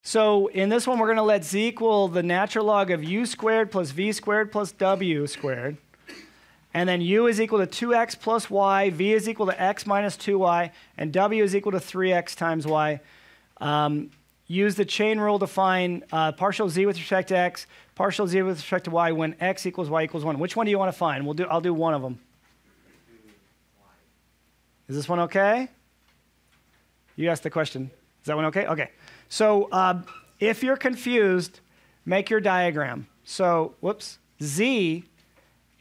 So in this one, we're going to let z equal the natural log of u squared plus v squared plus w squared. And then u is equal to 2x plus y, v is equal to x minus 2y, and w is equal to 3x times y. Use the chain rule to find partial z with respect to x, partial z with respect to y when x equals y equals 1. Which one do you want to find? I'll do one of them. Is this one okay? You asked the question. Is that one okay? Okay. So if you're confused, make your diagram. So, whoops, z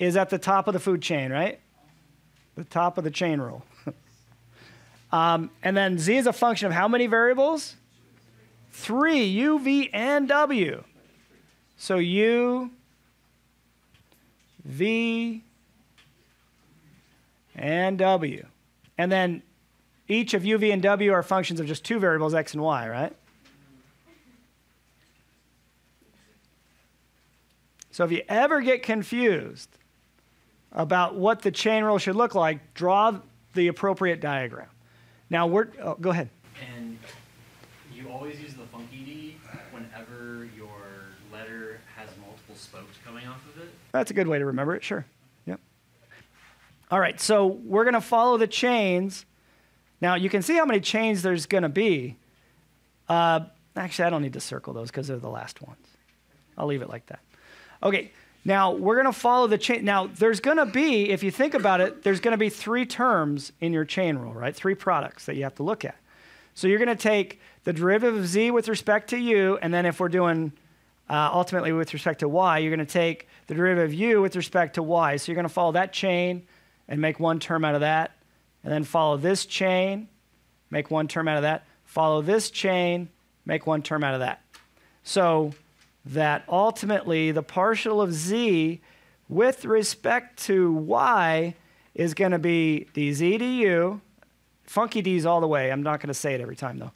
is at the top of the food chain, right? The top of the chain rule. And then z is a function of how many variables? 3, u, v, and w. So u, v, and w. And then each of u, v, and w are functions of just 2 variables, x and y, right? So if you ever get confused about what the chain rule should look like, draw the appropriate diagram. Now, go ahead. And you always use the funky D whenever your letter has multiple spokes coming off of it? That's a good way to remember it, sure. Yep. All right, so we're going to follow the chains. Now, you can see how many chains there's going to be. Actually, I don't need to circle those because they're the last ones. I'll leave it like that. Okay, now we're going to follow the chain. Now, there's going to be, if you think about it, there's going to be 3 terms in your chain rule, right? 3 products that you have to look at. So you're going to take the derivative of z with respect to u, and then if we're doing ultimately with respect to y, you're going to take the derivative of u with respect to y. So you're going to follow that chain and make 1 term out of that, and then follow this chain, make 1 term out of that, follow this chain, make 1 term out of that. So that ultimately the partial of z with respect to y is going to be dz du, funky d's all the way. I'm not going to say it every time though.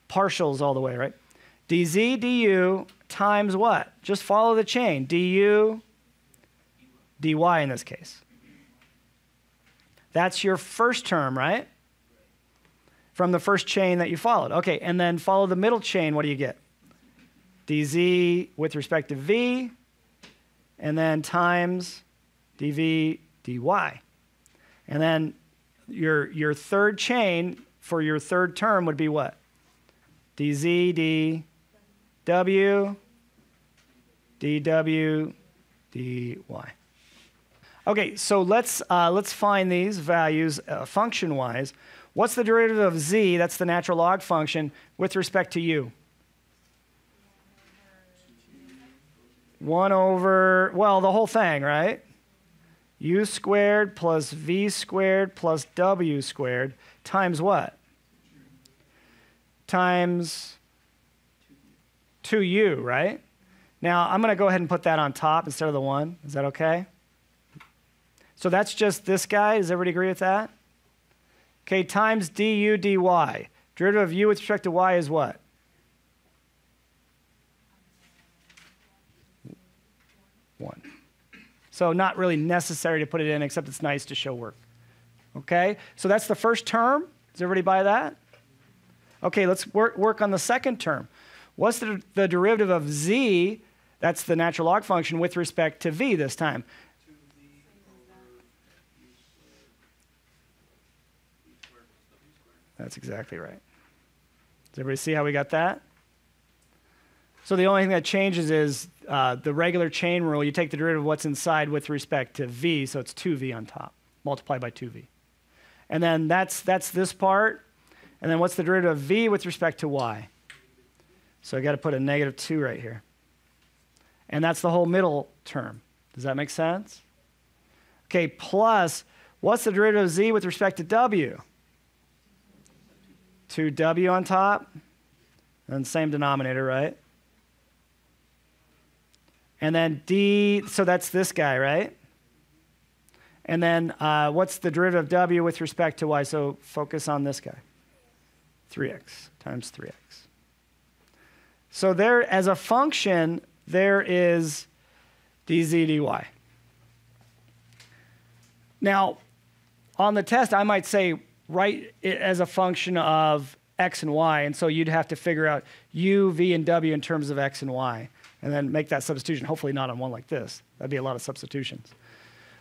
Partials all the way, right? dz du times what? Just follow the chain. du dy in this case. That's your first term, right? From the first chain that you followed. Okay, and then follow the middle chain. What do you get? dz with respect to v, and then times dv dy. And then your third chain for your third term would be what? dz dw dw dy. Okay, so let's find these values function-wise. What's the derivative of z, that's the natural log function, with respect to u? 1 over, well, the whole thing, right? U squared plus v squared plus w squared times what? Times 2u, right? Now, I'm going to go ahead and put that on top instead of the 1. Is that okay? So that's just this guy. Does everybody agree with that? Okay, times du dy. Derivative of u with respect to y is what? 1. So not really necessary to put it in, except it's nice to show work. Okay, so that's the first term. Does everybody buy that? Okay, let's work on the second term. What's the derivative of z, that's the natural log function, with respect to v this time? That's exactly right. Does everybody see how we got that? So the only thing that changes is the regular chain rule. You take the derivative of what's inside with respect to v, so it's 2v on top, multiplied by 2v. And then that's this part. And then what's the derivative of v with respect to y? So I got to put a negative 2 right here. And that's the whole middle term. Does that make sense? Okay, plus, what's the derivative of z with respect to w? 2w on top, and same denominator, right? And then d, so that's this guy, right? And then what's the derivative of w with respect to y? So focus on this guy. 3x times 3x. So there, as a function, there is dz dy. Now, on the test, I might say write it as a function of x and y, and so you'd have to figure out u, v, and w in terms of x and y, and then make that substitution, hopefully not on one like this. That'd be a lot of substitutions.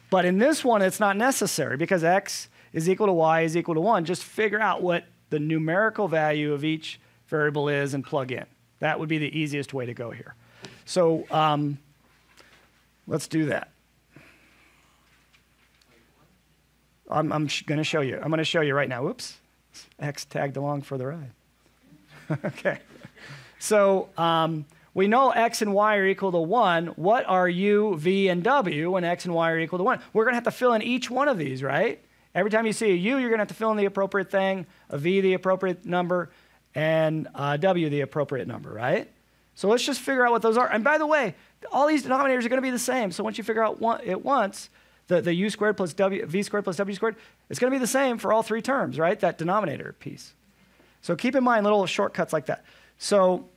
But in this one, it's not necessary because x is equal to y is equal to 1. Just figure out what the numerical value of each variable is and plug in. That would be the easiest way to go here. So let's do that. I'm going to show you. I'm going to show you right now. Whoops. X tagged along for the ride. Okay. So we know x and y are equal to 1. What are u, v, and w when x and y are equal to 1? We're going to have to fill in each one of these, right? Every time you see a u, you're going to have to fill in the appropriate thing, a v, the appropriate number, and w, the appropriate number, right? So let's just figure out what those are. And by the way, all these denominators are going to be the same. So once you figure out it once, the u squared plus v squared plus w squared, it's going to be the same for all three terms, right? That denominator piece. So keep in mind little shortcuts like that. So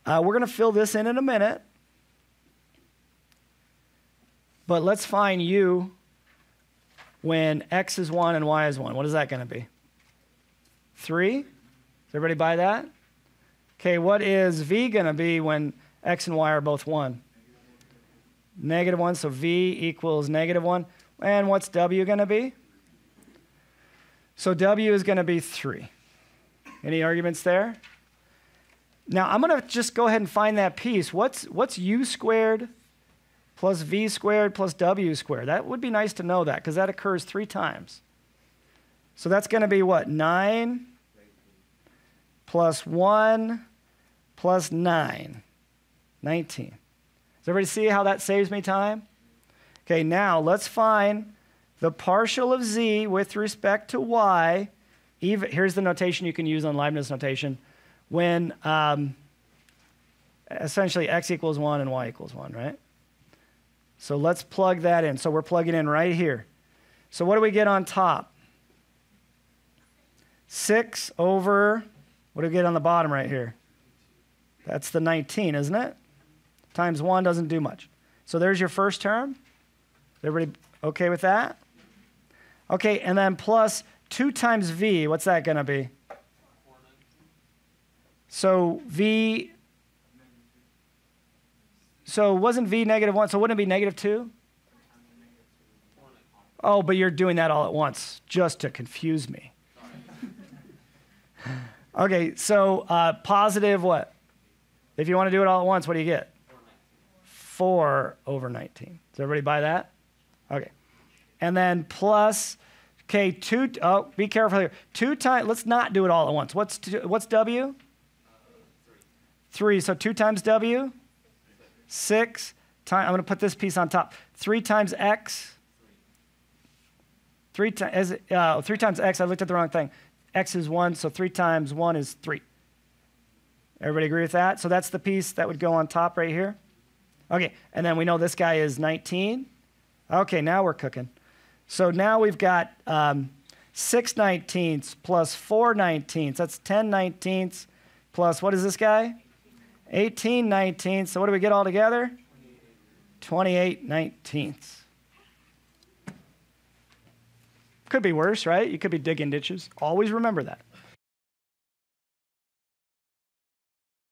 we're going to fill this in a minute. But let's find u when x is 1 and y is 1. What is that going to be? 3? Does everybody buy that? Okay, what is v going to be when x and y are both 1? -1, so v equals -1. And what's w going to be? So w is going to be 3. Any arguments there? Now, I'm going to just go ahead and find that piece. What's u squared plus v squared plus w squared? That would be nice to know that, because that occurs 3 times. So that's going to be what? 9 plus 1 plus 9. 19. Does everybody see how that saves me time? Okay, now let's find the partial of z with respect to y. Here's the notation you can use on Leibniz notation. When essentially x equals 1 and y equals 1, right? So let's plug that in. So we're plugging in right here. So what do we get on top? 6 over, what do we get on the bottom right here? That's the 19, isn't it? Times 1 doesn't do much. So there's your first term. Everybody okay with that? Okay, and then plus 2 times v, what's that going to be? So v, so wasn't v -1, so wouldn't it be -2? Oh, but you're doing that all at once, just to confuse me. Okay, so positive what? If you want to do it all at once, what do you get? 4 over 19. Does everybody buy that? Okay. And then plus, okay, 2, oh, be careful here. 2 times, let's not do it all at once. What's w? 3. So 2 times w? 6. I'm going to put this piece on top. 3 times x? 3 times x, I looked at the wrong thing. X is 1, so 3 times 1 is 3. Everybody agree with that? So that's the piece that would go on top right here. Okay, and then we know this guy is 19. Okay, now we're cooking. So now we've got 6 19ths plus 4 19ths. That's 10 19ths plus, what is this guy? 18 19ths. So what do we get all together? 28 19ths. Could be worse, right? You could be digging ditches. Always remember that.